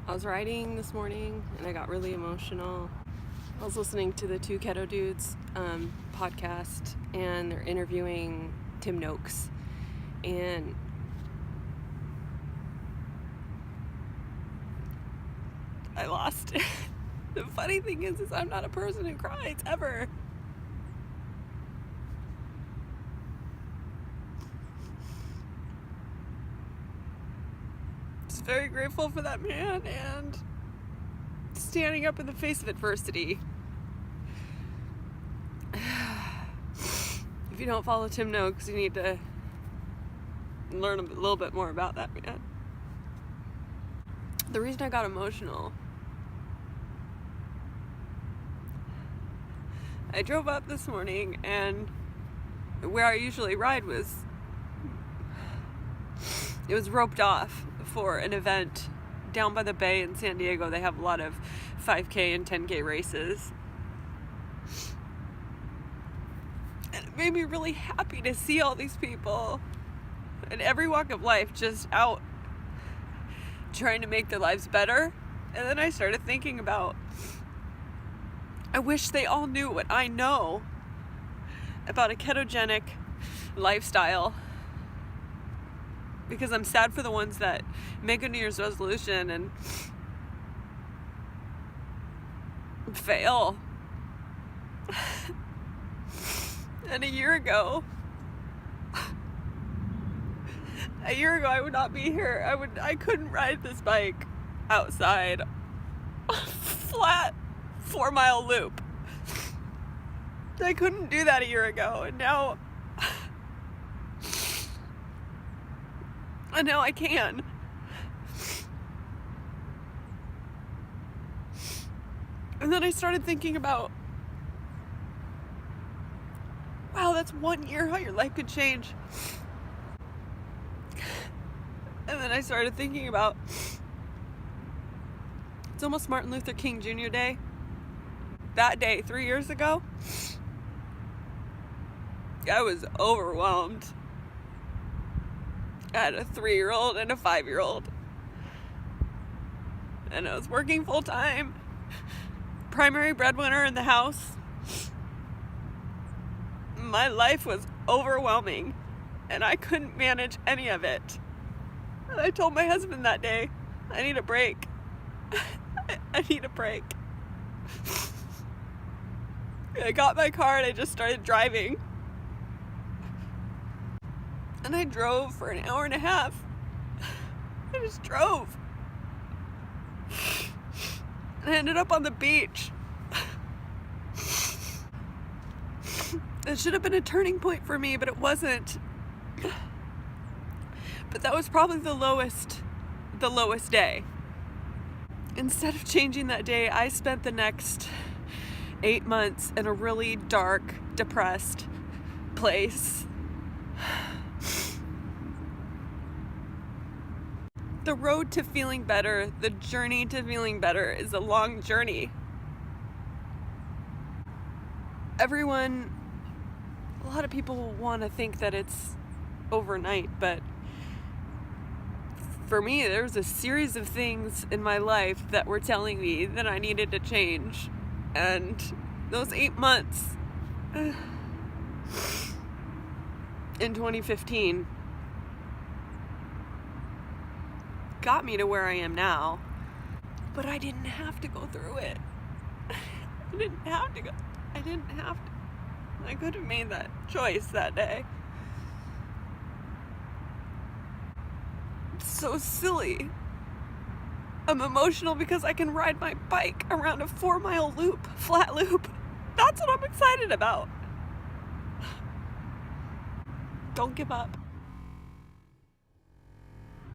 I was riding this morning and I got really emotional. I was listening to the Two Keto Dudes podcast, and they're interviewing Tim Noakes. And I lost it. The funny thing is I'm not a person who cries ever. Just very grateful for that man and standing up in the face of adversity. If you don't follow Tim Noakes, you need to learn a little bit more about that man. The reason I got emotional, I drove up this morning, and where I usually ride was roped off for an event down by the bay in San Diego. They have a lot of 5K and 10K races. And it made me really happy to see all these people in every walk of life just out trying to make their lives better. And then I started thinking about, I wish they all knew what I know about a ketogenic lifestyle, because I'm sad for the ones that make a New Year's resolution and fail. And a year ago I would not be here. I couldn't ride this bike outside a flat 4-mile loop. I couldn't do that a year ago, and now I can. And then I started thinking about, wow, that's 1 year how your life could change. And then I started thinking about, it's almost Martin Luther King Jr. Day. That day, 3 years ago, I was overwhelmed. I had a 3-year-old and a 5-year-old. And I was working full time, primary breadwinner in the house. My life was overwhelming, and I couldn't manage any of it. And I told my husband that day, I need a break. I need a break. I got my car and I just started driving. And I drove for an hour and a half. I just drove. And I ended up on the beach. It should have been a turning point for me, but it wasn't. But that was probably the lowest day. Instead of changing that day, I spent the next 8 months in a really dark, depressed place. The road to feeling better, the journey to feeling better, is a long journey. A lot of people want to think that it's overnight, but for me, there was a series of things in my life that were telling me that I needed to change. And those 8 months in 2015 got me to where I am now. But I didn't have to go through it. I didn't have to. I could have made that choice that day. It's so silly. I'm emotional because I can ride my bike around a 4-mile loop, flat loop. That's what I'm excited about. Don't give up.